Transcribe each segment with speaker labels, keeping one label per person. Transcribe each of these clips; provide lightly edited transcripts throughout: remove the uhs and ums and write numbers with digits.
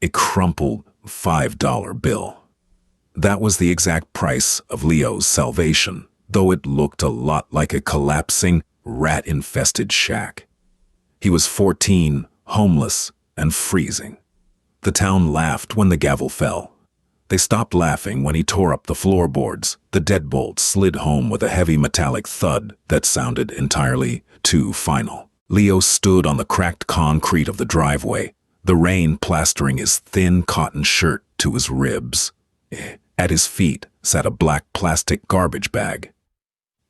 Speaker 1: a crumpled $5 bill. That was the exact price of Leo's salvation, though it looked a lot like a collapsing, rat-infested shack. He was 14, homeless, and freezing. The town laughed when the gavel fell. They stopped laughing when he tore up the floorboards. The deadbolt slid home with a heavy metallic thud that sounded entirely too final. Leo stood on the cracked concrete of the driveway, the rain plastering his thin cotton shirt to his ribs. At his feet sat a black plastic garbage bag.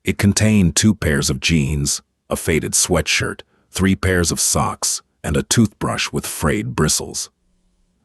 Speaker 1: It contained 2 pairs of jeans, a faded sweatshirt, 3 pairs of socks, and a toothbrush with frayed bristles.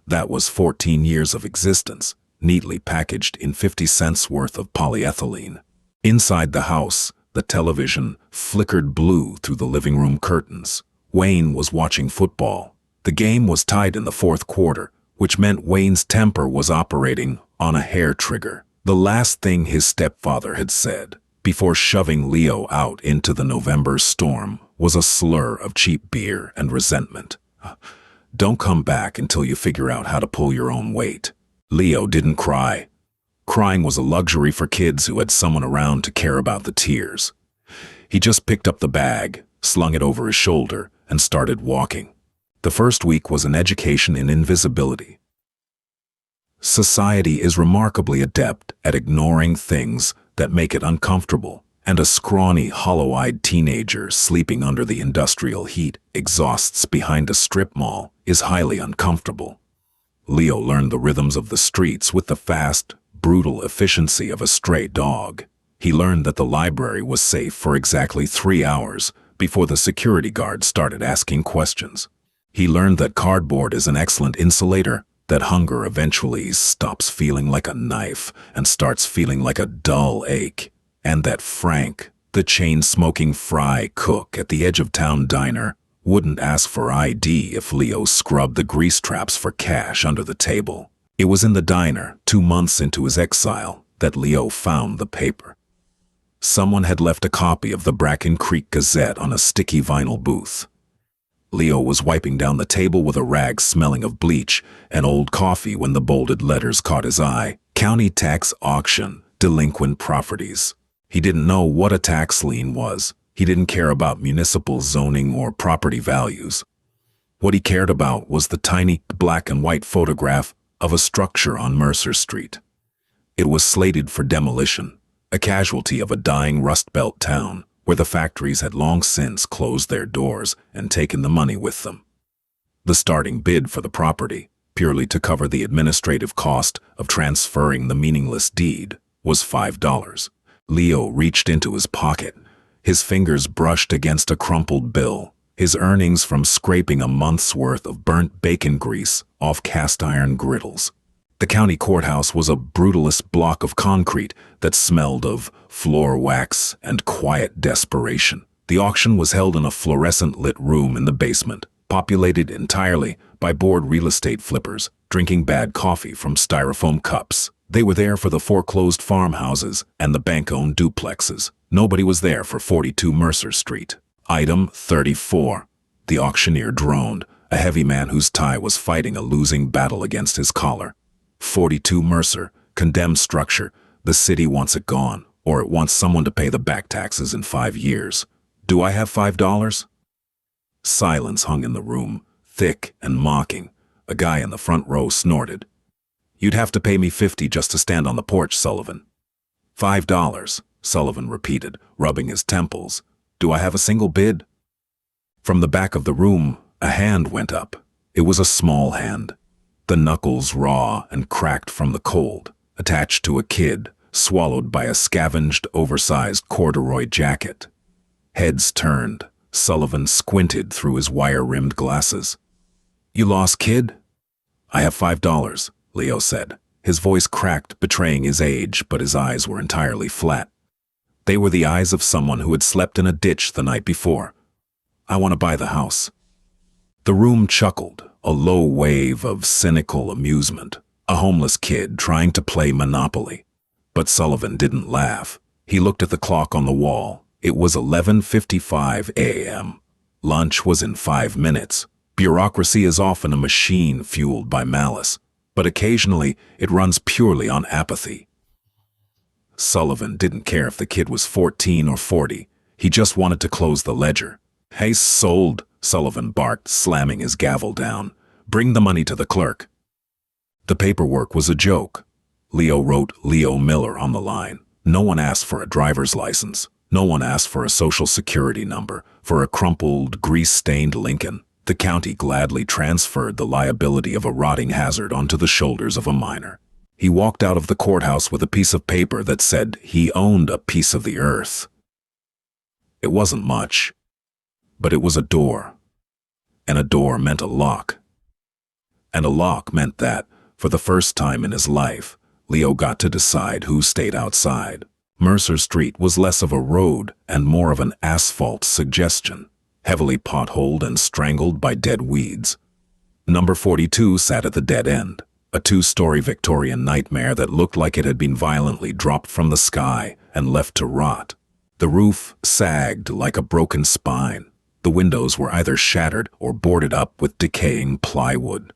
Speaker 1: That was 14 years of existence, neatly packaged in 50 cents worth of polyethylene. Inside the house, the television flickered blue through the living room curtains. Wayne was watching football. The game was tied in the 4th quarter, which meant Wayne's temper was operating on a hair trigger. The last thing his stepfather had said, before shoving Leo out into the November storm, was a slur of cheap beer and resentment. "Don't come back until you figure out how to pull your own weight." Leo didn't cry. Crying was a luxury for kids who had someone around to care about the tears. He just picked up the bag, slung it over his shoulder, and started walking. The first week was an education in invisibility. Society is remarkably adept at ignoring things that make it uncomfortable, and a scrawny, hollow-eyed teenager sleeping under the industrial heat exhausts behind a strip mall is highly uncomfortable. Leo learned the rhythms of the streets with the fast, brutal efficiency of a stray dog. He learned that the library was safe for exactly 3 hours before the security guard started asking questions. He learned that cardboard is an excellent insulator, that hunger eventually stops feeling like a knife and starts feeling like a dull ache, and that Frank, the chain-smoking fry cook at the edge-of-town diner, wouldn't ask for ID if Leo scrubbed the grease traps for cash under the table. It was in the diner, 2 months into his exile, that Leo found the paper. Someone had left a copy of the Bracken Creek Gazette on a sticky vinyl booth. Leo was wiping down the table with a rag smelling of bleach and old coffee when the bolded letters caught his eye. County tax auction, delinquent properties. He didn't know what a tax lien was. He didn't care about municipal zoning or property values. What he cared about was the tiny black and white photograph of a structure on Mercer Street. It was slated for demolition, a casualty of a dying Rust Belt town, where the factories had long since closed their doors and taken the money with them. The starting bid for the property, purely to cover the administrative cost of transferring the meaningless deed, was $5. Leo reached into his pocket. His fingers brushed against a crumpled bill, his earnings from scraping a month's worth of burnt bacon grease off cast-iron griddles. The county courthouse was a brutalist block of concrete that smelled of floor wax and quiet desperation. The auction was held in a fluorescent-lit room in the basement, populated entirely by bored real estate flippers, drinking bad coffee from styrofoam cups. They were there for the foreclosed farmhouses and the bank-owned duplexes. Nobody was there for 42 Mercer Street. Item 34. The auctioneer droned, a heavy man whose tie was fighting a losing battle against his collar. 42 Mercer, condemned structure. The city wants it gone, or it wants someone to pay the back taxes in 5 years. Do I have $5? Silence hung in the room, thick and mocking. A guy in the front row snorted. "You'd have to pay me $50 just to stand on the porch, Sullivan." $5, Sullivan repeated, rubbing his temples. "Do I have a single bid?" From the back of the room, a hand went up. It was a small hand, the knuckles raw and cracked from the cold, attached to a kid, swallowed by a scavenged, oversized corduroy jacket. Heads turned. Sullivan squinted through his wire-rimmed glasses. "You lost, kid?" "I have $5, Leo said. His voice cracked, betraying his age, but his eyes were entirely flat. They were the eyes of someone who had slept in a ditch the night before. "I want to buy the house." The room chuckled, a low wave of cynical amusement, a homeless kid trying to play Monopoly. But Sullivan didn't laugh. He looked at the clock on the wall. It was 11:55 a.m. Lunch was in 5 minutes. Bureaucracy is often a machine fueled by malice, but occasionally it runs purely on apathy. Sullivan didn't care if the kid was 14 or 40. He just wanted to close the ledger. "Hey, sold," Sullivan barked, slamming his gavel down. "Bring the money to the clerk." The paperwork was a joke. Leo wrote Leo Miller on the line. No one asked for a driver's license. No one asked for a social security number. For a crumpled, grease-stained Lincoln, the county gladly transferred the liability of a rotting hazard onto the shoulders of a minor. He walked out of the courthouse with a piece of paper that said he owned a piece of the earth. It wasn't much, but it was a door. And a door meant a lock. And a lock meant that, for the first time in his life, Leo got to decide who stayed outside. Mercer Street was less of a road and more of an asphalt suggestion, heavily potholed and strangled by dead weeds. Number 42 sat at the dead end, a two-story Victorian nightmare that looked like it had been violently dropped from the sky and left to rot. The roof sagged like a broken spine. The windows were either shattered or boarded up with decaying plywood.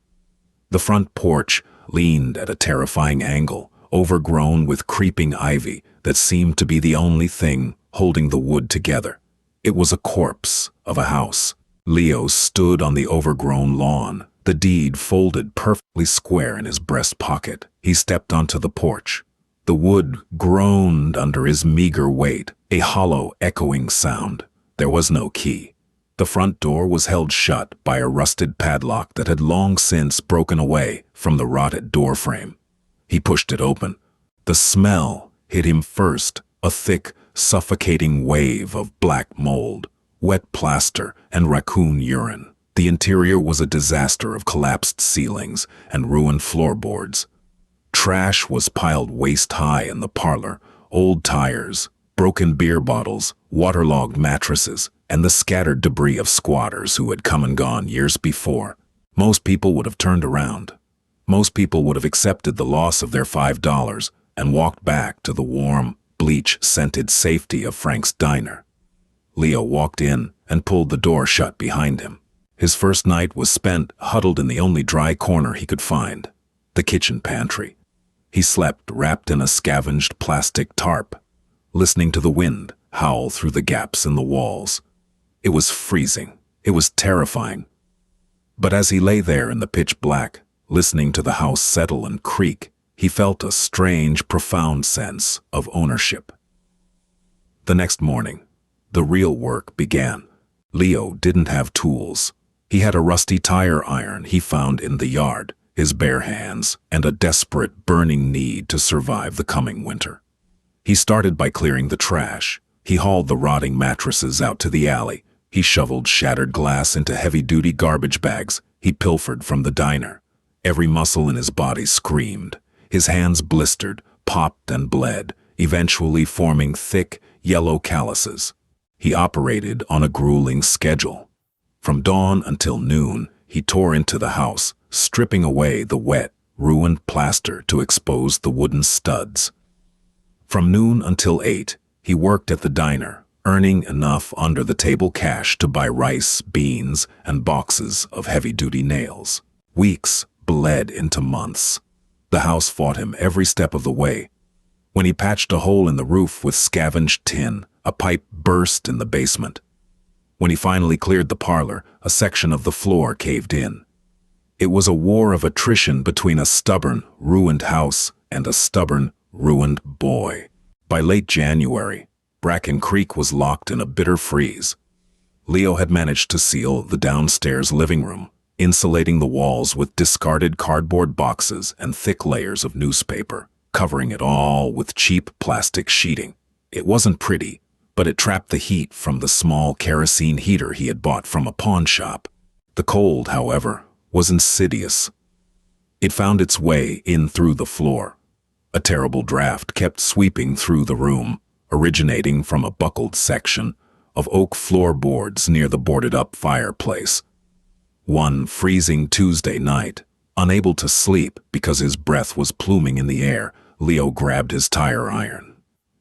Speaker 1: The front porch leaned at a terrifying angle, overgrown with creeping ivy that seemed to be the only thing holding the wood together. It was a corpse of a house. Leo stood on the overgrown lawn, the deed folded perfectly square in his breast pocket. He stepped onto the porch. The wood groaned under his meager weight, a hollow, echoing sound. There was no key. The front door was held shut by a rusted padlock that had long since broken away from the rotted doorframe. He pushed it open. The smell hit him first, a thick, suffocating wave of black mold, wet plaster, and raccoon urine. The interior was a disaster of collapsed ceilings and ruined floorboards. Trash was piled waist-high in the parlor, old tires, broken beer bottles, waterlogged mattresses, and the scattered debris of squatters who had come and gone years before. Most people would have turned around. Most people would have accepted the loss of their $5 and walked back to the warm, bleach-scented safety of Frank's diner. Leo walked in and pulled the door shut behind him. His first night was spent huddled in the only dry corner he could find, the kitchen pantry. He slept wrapped in a scavenged plastic tarp, listening to the wind howl through the gaps in the walls. It was freezing. It was terrifying. But as he lay there in the pitch black, listening to the house settle and creak, he felt a strange, profound sense of ownership. The next morning, the real work began. Leo didn't have tools. He had a rusty tire iron he found in the yard, his bare hands, and a desperate, burning need to survive the coming winter. He started by clearing the trash. He hauled the rotting mattresses out to the alley. He shoveled shattered glass into heavy-duty garbage bags. He pilfered from the diner. Every muscle in his body screamed. His hands blistered, popped and bled, eventually forming thick, yellow calluses. He operated on a grueling schedule. From dawn until noon, he tore into the house, stripping away the wet, ruined plaster to expose the wooden studs. From noon until 8, he worked at the diner, earning enough under-the-table cash to buy rice, beans, and boxes of heavy-duty nails. Weeks bled into months. The house fought him every step of the way. When he patched a hole in the roof with scavenged tin, a pipe burst in the basement. When he finally cleared the parlor, a section of the floor caved in. It was a war of attrition between a stubborn, ruined house and a stubborn, ruined boy. By late January, Bracken Creek was locked in a bitter freeze. Leo had managed to seal the downstairs living room, insulating the walls with discarded cardboard boxes and thick layers of newspaper, covering it all with cheap plastic sheeting. It wasn't pretty, but it trapped the heat from the small kerosene heater he had bought from a pawn shop. The cold, however, was insidious. It found its way in through the floor. A terrible draft kept sweeping through the room, originating from a buckled section of oak floorboards near the boarded-up fireplace. One freezing Tuesday night, unable to sleep because his breath was pluming in the air, Leo grabbed his tire iron.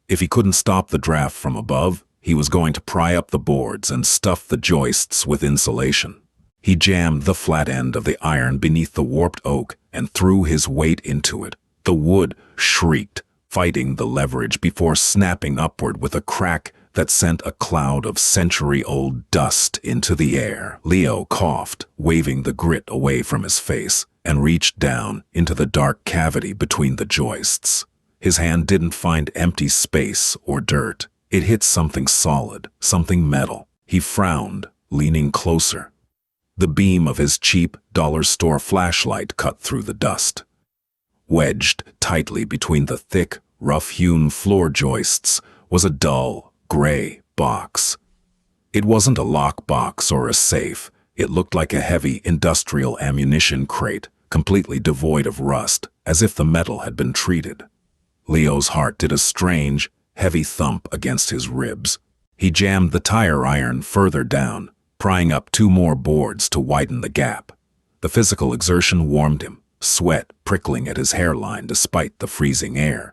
Speaker 1: If he couldn't stop the draft from above, he was going to pry up the boards and stuff the joists with insulation. He jammed the flat end of the iron beneath the warped oak and threw his weight into it. The wood shrieked, fighting the leverage before snapping upward with a crack that sent a cloud of century-old dust into the air. Leo coughed, waving the grit away from his face, and reached down into the dark cavity between the joists. His hand didn't find empty space or dirt. It hit something solid, something metal. He frowned, leaning closer. The beam of his cheap dollar store flashlight cut through the dust. Wedged tightly between the thick, rough-hewn floor joists was a dull, gray box. It wasn't a lockbox or a safe. It looked like a heavy industrial ammunition crate, completely devoid of rust, as if the metal had been treated. Leo's heart did a strange, heavy thump against his ribs. He jammed the tire iron further down, prying up 2 more boards to widen the gap. The physical exertion warmed him, sweat prickling at his hairline despite the freezing air.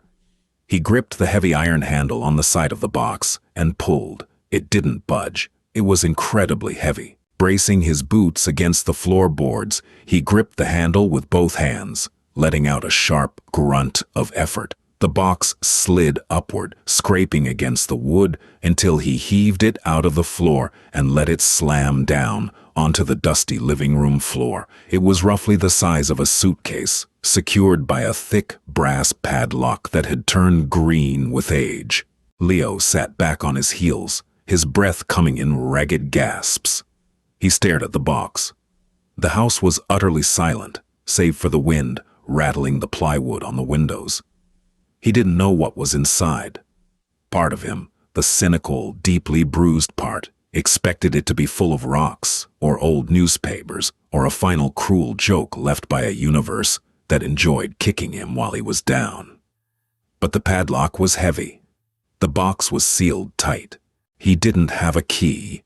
Speaker 1: He gripped the heavy iron handle on the side of the box and pulled. It didn't budge. It was incredibly heavy. Bracing his boots against the floorboards, he gripped the handle with both hands, letting out a sharp grunt of effort. The box slid upward, scraping against the wood until he heaved it out of the floor and let it slam down onto the dusty living room floor. It was roughly the size of a suitcase, secured by a thick brass padlock that had turned green with age. Leo sat back on his heels, his breath coming in ragged gasps. He stared at the box. The house was utterly silent, save for the wind rattling the plywood on the windows. He didn't know what was inside. Part of him, the cynical, deeply bruised part, expected it to be full of rocks, or old newspapers, or a final cruel joke left by a universe that enjoyed kicking him while he was down. But the padlock was heavy. The box was sealed tight. He didn't have a key.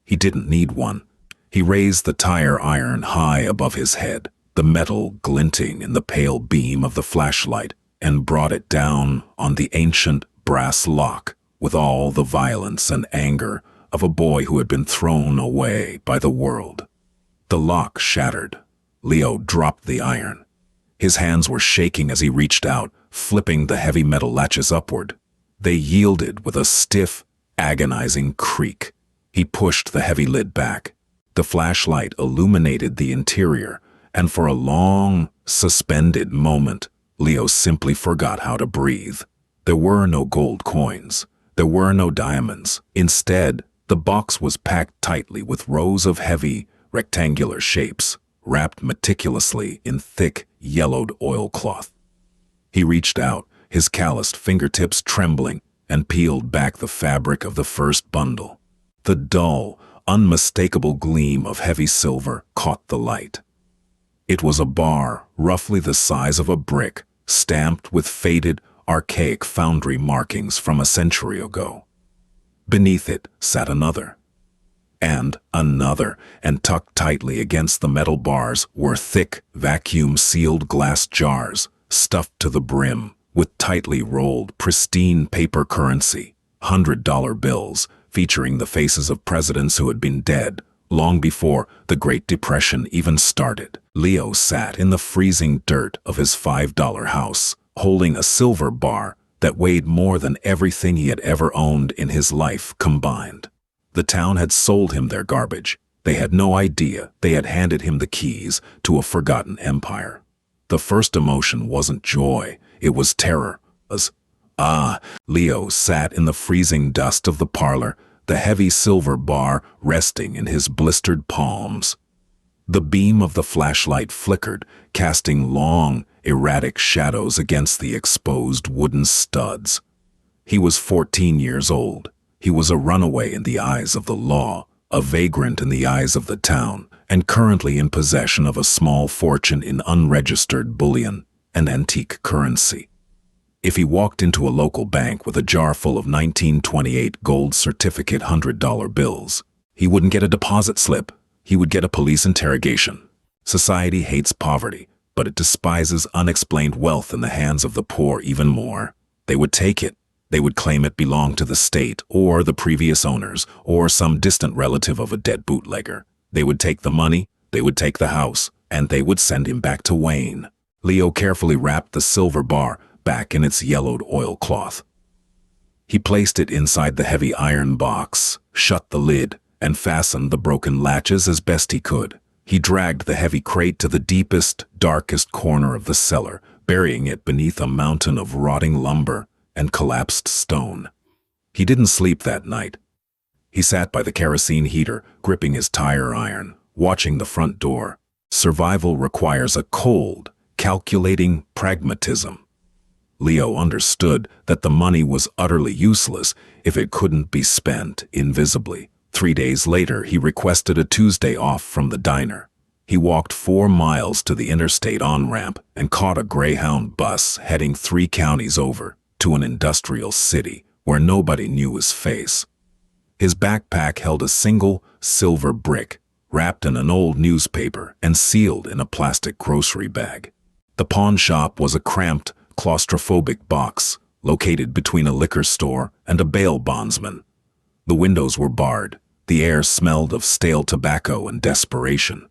Speaker 1: He didn't need one. He raised the tire iron high above his head, the metal glinting in the pale beam of the flashlight, and brought it down on the ancient brass lock with all the violence and anger of a boy who had been thrown away by the world. The lock shattered. Leo dropped the iron. His hands were shaking as he reached out, flipping the heavy metal latches upward. They yielded with a stiff, agonizing creak. He pushed the heavy lid back. The flashlight illuminated the interior, and for a long, suspended moment, Leo simply forgot how to breathe. There were no gold coins. There were no diamonds. Instead, the box was packed tightly with rows of heavy, rectangular shapes, wrapped meticulously in thick, yellowed oilcloth. He reached out, his calloused fingertips trembling, and peeled back the fabric of the first bundle. The dull, unmistakable gleam of heavy silver caught the light. It was a bar roughly the size of a brick, stamped with faded, archaic foundry markings from a century ago. Beneath it sat another, and another, and tucked tightly against the metal bars were thick, vacuum-sealed glass jars, stuffed to the brim with tightly rolled, pristine paper currency, $100 bills featuring the faces of presidents who had been dead long before the Great Depression even started. Leo sat in the freezing dirt of his $5 house, holding a silver bar that weighed more than everything he had ever owned in his life combined. The town had sold him their garbage. They had no idea they had handed him the keys to a forgotten empire. The first emotion wasn't joy, it was terror. Leo sat in the freezing dust of the parlor, the heavy silver bar resting in his blistered palms. The beam of the flashlight flickered, casting long, erratic shadows against the exposed wooden studs. He was 14 years old. He was a runaway in the eyes of the law, a vagrant in the eyes of the town, and currently in possession of a small fortune in unregistered bullion and antique currency. If he walked into a local bank with a jar full of 1928 gold certificate $100 bills, he wouldn't get a deposit slip. He would get a police interrogation. Society hates poverty, but it despises unexplained wealth in the hands of the poor even more. They would take it. They would claim it belonged to the state or the previous owners or some distant relative of a dead bootlegger. They would take the money, they would take the house, and they would send him back to Wayne. Leo carefully wrapped the silver bar back in its yellowed oilcloth. He placed it inside the heavy iron box, shut the lid, and fastened the broken latches as best he could. He dragged the heavy crate to the deepest, darkest corner of the cellar, burying it beneath a mountain of rotting lumber and collapsed stone. He didn't sleep that night. He sat by the kerosene heater, gripping his tire iron, watching the front door. Survival requires a cold, calculating pragmatism. Leo understood that the money was utterly useless if it couldn't be spent invisibly. 3 days later, he requested a Tuesday off from the diner. He walked 4 miles to the interstate on-ramp and caught a Greyhound bus heading 3 counties over to an industrial city where nobody knew his face. His backpack held a single silver brick, wrapped in an old newspaper and sealed in a plastic grocery bag. The pawn shop was a cramped, claustrophobic box located between a liquor store and a bail bondsman. The windows were barred. The air smelled of stale tobacco and desperation.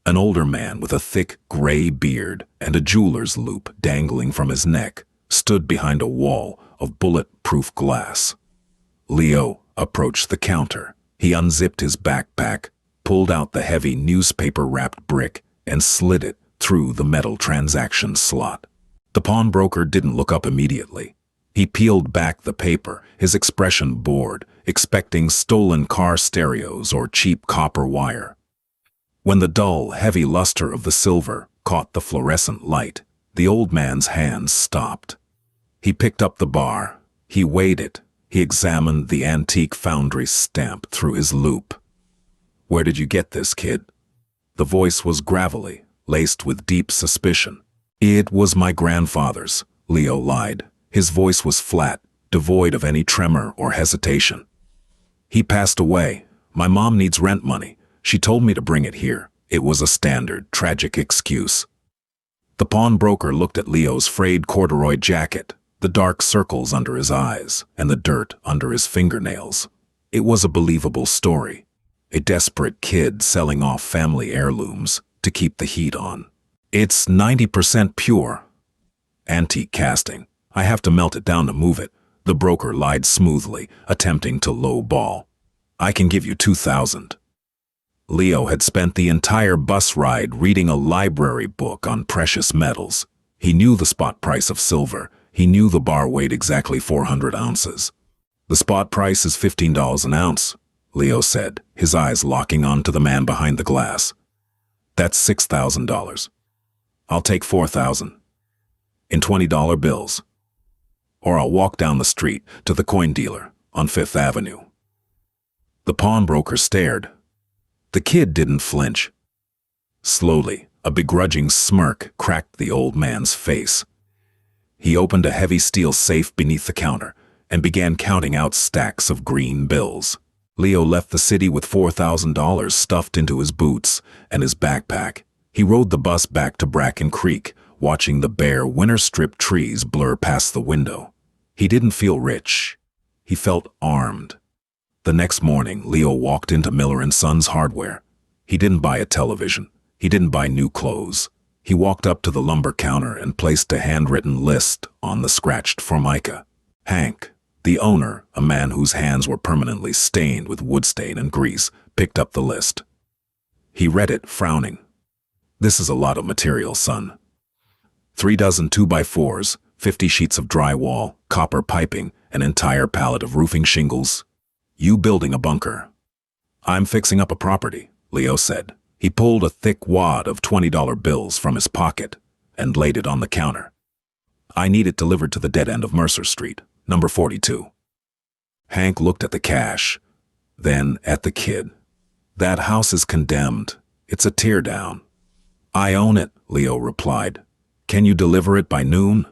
Speaker 1: An older man with a thick gray beard and a jeweler's loop dangling from his neck stood behind a wall of bulletproof glass. Leo approached the counter. He unzipped his backpack, pulled out the heavy newspaper-wrapped brick, and slid it through the metal transaction slot. The pawnbroker didn't look up immediately. He peeled back the paper, his expression bored, expecting stolen car stereos or cheap copper wire. When the dull, heavy luster of the silver caught the fluorescent light, the old man's hands stopped. He picked up the bar. He weighed it. He examined the antique foundry stamp through his loop. "Where did you get this, kid?" The voice was gravelly, laced with deep suspicion. "It was my grandfather's," Leo lied. His voice was flat, devoid of any tremor or hesitation. "He passed away. My mom needs rent money. She told me to bring it here." It was a standard, tragic excuse. The pawnbroker looked at Leo's frayed corduroy jacket, the dark circles under his eyes, and the dirt under his fingernails. It was a believable story. A desperate kid selling off family heirlooms to keep the heat on. "It's 90% pure. Antique casting. I have to melt it down to move it," the broker lied smoothly, attempting to low-ball. "I can give you 2,000. Leo had spent the entire bus ride reading a library book on precious metals. He knew the spot price of silver. He knew the bar weighed exactly 400 ounces. "The spot price is $15 an ounce," Leo said, his eyes locking on to the man behind the glass. "That's $6,000. I'll take 4,000 in $20 bills. Or I'll walk down the street to the coin dealer on 5th Avenue. The pawnbroker stared. The kid didn't flinch. Slowly, a begrudging smirk cracked the old man's face. He opened a heavy steel safe beneath the counter and began counting out stacks of green bills. Leo left the city with $4,000 stuffed into his boots and his backpack. He rode the bus back to Bracken Creek, watching the bare, winter-stripped trees blur past the window. He didn't feel rich. He felt armed. The next morning, Leo walked into Miller & Sons Hardware. He didn't buy a television. He didn't buy new clothes. He walked up to the lumber counter and placed a handwritten list on the scratched formica. Hank, the owner, a man whose hands were permanently stained with wood stain and grease, picked up the list. He read it, frowning. "This is a lot of material, son. 3 dozen 2x4s, 50 sheets of drywall, copper piping, an entire pallet of roofing shingles. You building a bunker." "I'm fixing up a property," Leo said. He pulled a thick wad of $20 bills from his pocket and laid it on the counter. "I need it delivered to the dead end of Mercer Street, number 42. Hank looked at the cash, then at the kid. "That house is condemned. It's a teardown." "I own it," Leo replied. "Can you deliver it by noon?"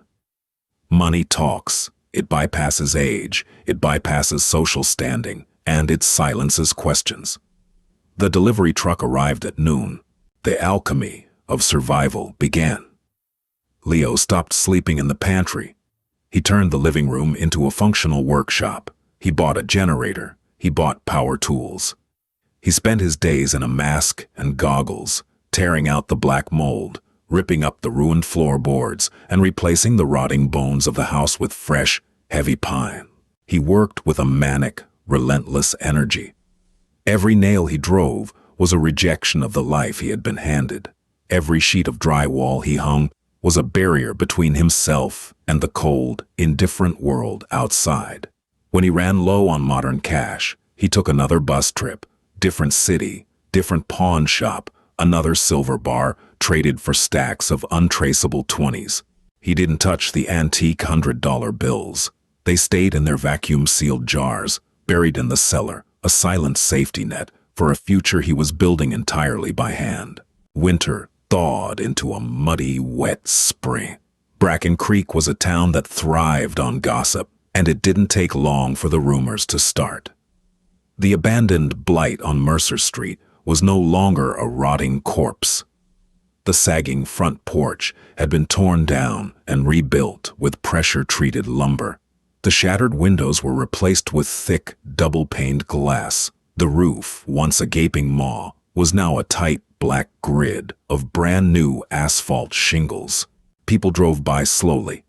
Speaker 1: Money talks. It bypasses age, it bypasses social standing, and it silences questions. The delivery truck arrived at noon. The alchemy of survival began. Leo stopped sleeping in the pantry. He turned the living room into a functional workshop. He bought a generator. He bought power tools. He spent his days in a mask and goggles, tearing out the black mold, ripping up the ruined floorboards, and replacing the rotting bones of the house with fresh, heavy pine. He worked with a manic, relentless energy. Every nail he drove was a rejection of the life he had been handed. Every sheet of drywall he hung was a barrier between himself and the cold, indifferent world outside. When he ran low on modern cash, he took another bus trip, different city, different pawn shop, another silver bar traded for stacks of untraceable 20s. He didn't touch the antique $100 bills. They stayed in their vacuum-sealed jars, buried in the cellar, a silent safety net for a future he was building entirely by hand. Winter thawed into a muddy, wet spring. Bracken Creek was a town that thrived on gossip, and it didn't take long for the rumors to start. The abandoned blight on Mercer Street was no longer a rotting corpse. The sagging front porch had been torn down and rebuilt with pressure-treated lumber. The shattered windows were replaced with thick, double-paned glass. The roof, once a gaping maw, was now a tight, black grid of brand-new asphalt shingles. People drove by slowly.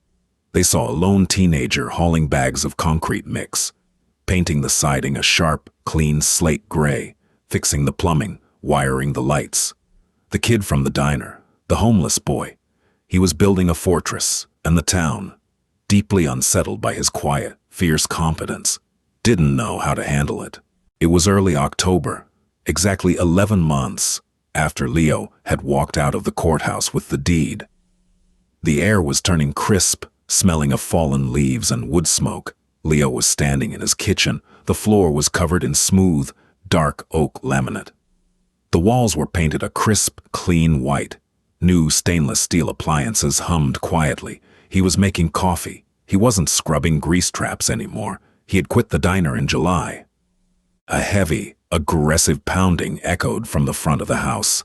Speaker 1: They saw a lone teenager hauling bags of concrete mix, painting the siding a sharp, clean slate gray, fixing the plumbing, wiring the lights. The kid from the diner, the homeless boy, he was building a fortress, and the town, deeply unsettled by his quiet, fierce competence, didn't know how to handle it. It was early October, exactly 11 months after Leo had walked out of the courthouse with the deed. The air was turning crisp, smelling of fallen leaves and wood smoke. Leo was standing in his kitchen. The floor was covered in smooth, dark oak laminate. The walls were painted a crisp, clean white. New stainless steel appliances hummed quietly. He was making coffee. He wasn't scrubbing grease traps anymore. He had quit the diner in July. A heavy, aggressive pounding echoed from the front of the house.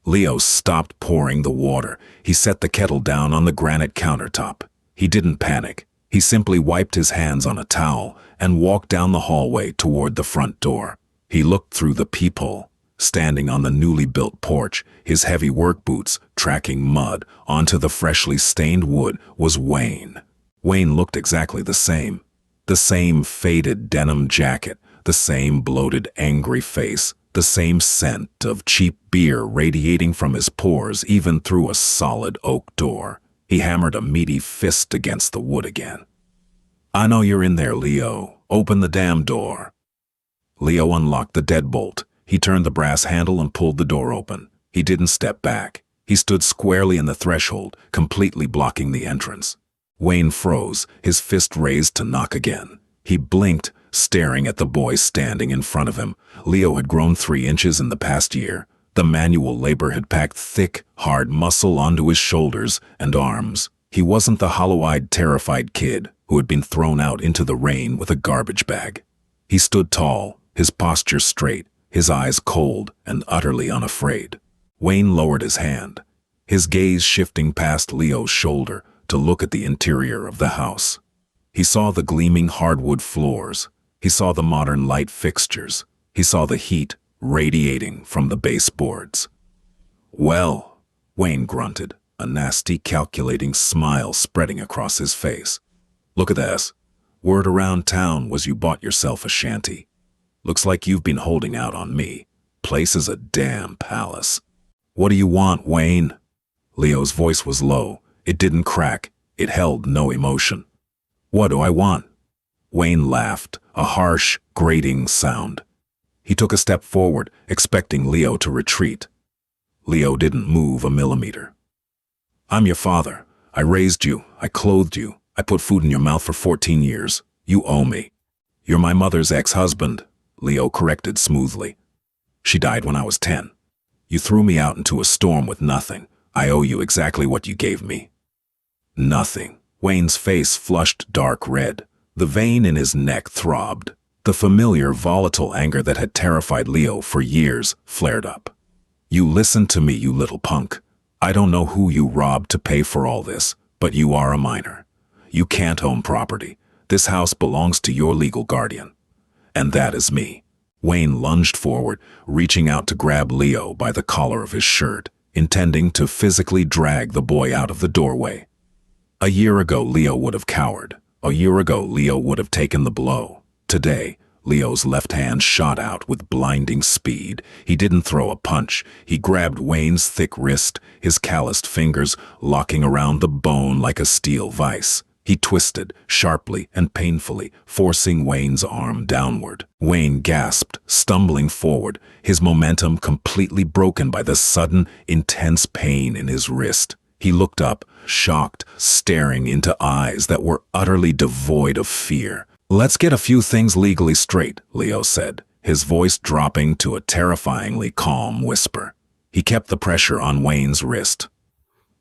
Speaker 1: Leo stopped pouring the water. He set the kettle down on the granite countertop. He didn't panic. He simply wiped his hands on a towel and walked down the hallway toward the front door. He looked through the peephole. Standing on the newly built porch, his heavy work boots tracking mud onto the freshly stained wood, was Wayne. Wayne looked exactly the same. The same faded denim jacket, the same bloated, angry face, the same scent of cheap beer radiating from his pores even through a solid oak door. He hammered a meaty fist against the wood again. "I know you're in there, Leo. Open the damn door." Leo unlocked the deadbolt. He turned the brass handle and pulled the door open. He didn't step back. He stood squarely in the threshold, completely blocking the entrance. Wayne froze, his fist raised to knock again. He blinked, staring at the boy standing in front of him. Leo had grown 3 inches in the past year. The manual labor had packed thick, hard muscle onto his shoulders and arms. He wasn't the hollow-eyed, terrified kid who had been thrown out into the rain with a garbage bag. He stood tall, his posture straight, his eyes cold and utterly unafraid. Wayne lowered his hand, his gaze shifting past Leo's shoulder to look at the interior of the house. He saw the gleaming hardwood floors. He saw the modern light fixtures. He saw the heat radiating from the baseboards. "Well," Wayne grunted, a nasty, calculating smile spreading across his face. "Look at this. Word around town was you bought yourself a shanty. Looks like you've been holding out on me. Place is a damn palace." "What do you want, Wayne?" Leo's voice was low. It didn't crack. It held no emotion. "What do I want?" Wayne laughed, a harsh, grating sound. He took a step forward, expecting Leo to retreat. Leo didn't move a millimeter. "I'm your father. I raised you. I clothed you. I put food in your mouth for 14 years. You owe me." "You're my mother's ex-husband," Leo corrected smoothly. "She died when I was 10. You threw me out into a storm with nothing. I owe you exactly what you gave me." "Nothing." Wayne's face flushed dark red. The vein in his neck throbbed. The familiar, volatile anger that had terrified Leo for years flared up. "You listen to me, you little punk. I don't know who you robbed to pay for all this, but you are a minor. You can't own property. This house belongs to your legal guardian. And that is me." Wayne lunged forward, reaching out to grab Leo by the collar of his shirt, intending to physically drag the boy out of the doorway. A year ago, Leo would have cowered. A year ago, Leo would have taken the blow. Today, Leo's left hand shot out with blinding speed. He didn't throw a punch. He grabbed Wayne's thick wrist, his calloused fingers locking around the bone like a steel vise. He twisted, sharply and painfully, forcing Wayne's arm downward. Wayne gasped, stumbling forward, his momentum completely broken by the sudden, intense pain in his wrist. He looked up, shocked, staring into eyes that were utterly devoid of fear. "Let's get a few things legally straight," Leo said, his voice dropping to a terrifyingly calm whisper. He kept the pressure on Wayne's wrist.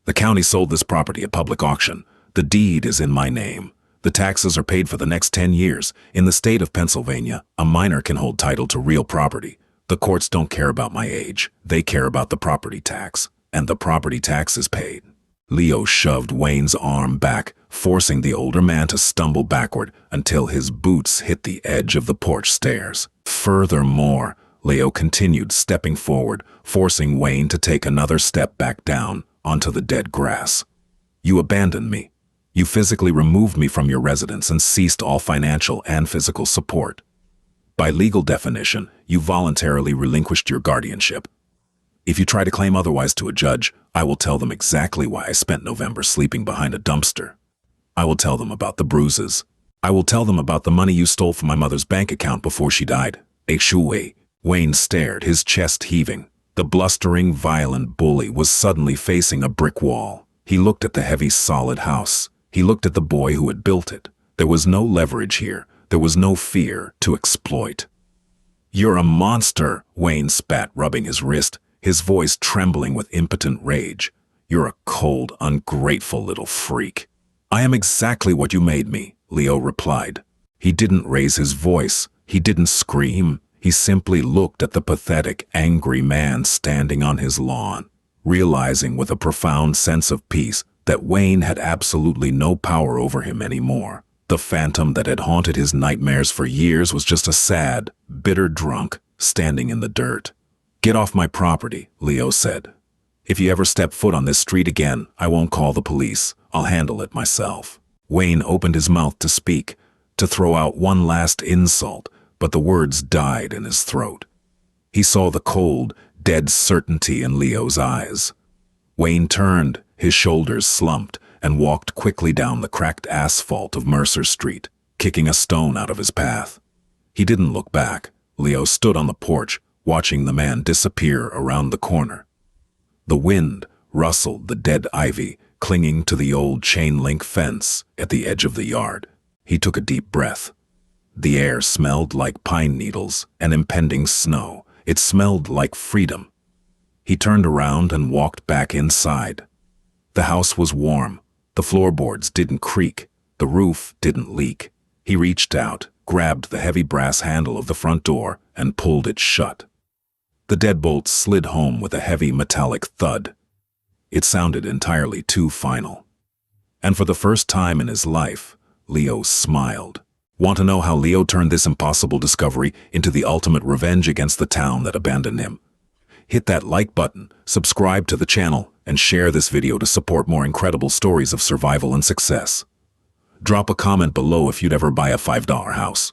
Speaker 1: "The county sold this property at public auction. The deed is in my name. The taxes are paid for the next 10 years. In the state of Pennsylvania, a minor can hold title to real property. The courts don't care about my age. They care about the property tax. And the property tax is paid." Leo shoved Wayne's arm back, forcing the older man to stumble backward until his boots hit the edge of the porch stairs. Furthermore, Leo continued stepping forward, forcing Wayne to take another step back down onto the dead grass. "You abandoned me. You physically removed me from your residence and ceased all financial and physical support. By legal definition, you voluntarily relinquished your guardianship. If you try to claim otherwise to a judge, I will tell them exactly why I spent November sleeping behind a dumpster. I will tell them about the bruises. I will tell them about the money you stole from my mother's bank account before she died." Shui. Wayne stared, his chest heaving. The blustering, violent bully was suddenly facing a brick wall. He looked at the heavy, solid house. He looked at the boy who had built it. There was no leverage here. There was no fear to exploit. "You're a monster," Wayne spat, rubbing his wrist, his voice trembling with impotent rage. "You're a cold, ungrateful little freak." "I am exactly what you made me," Leo replied. He didn't raise his voice. He didn't scream. He simply looked at the pathetic, angry man standing on his lawn, realizing with a profound sense of peace that Wayne had absolutely no power over him anymore. The phantom that had haunted his nightmares for years was just a sad, bitter drunk standing in the dirt. "Get off my property," Leo said. "If you ever step foot on this street again, I won't call the police. I'll handle it myself." Wayne opened his mouth to speak, to throw out one last insult, but the words died in his throat. He saw the cold, dead certainty in Leo's eyes. Wayne turned, his shoulders slumped, and walked quickly down the cracked asphalt of Mercer Street, kicking a stone out of his path. He didn't look back. Leo stood on the porch, watching the man disappear around the corner. The wind rustled the dead ivy clinging to the old chain-link fence at the edge of the yard. He took a deep breath. The air smelled like pine needles and impending snow. It smelled like freedom. He turned around and walked back inside. The house was warm. The floorboards didn't creak. The roof didn't leak. He reached out, grabbed the heavy brass handle of the front door, and pulled it shut. The deadbolt slid home with a heavy metallic thud. It sounded entirely too final. And for the first time in his life, Leo smiled. Want to know how Leo turned this impossible discovery into the ultimate revenge against the town that abandoned him? Hit that like button, subscribe to the channel, and share this video to support more incredible stories of survival and success. Drop a comment below if you'd ever buy a $5 house.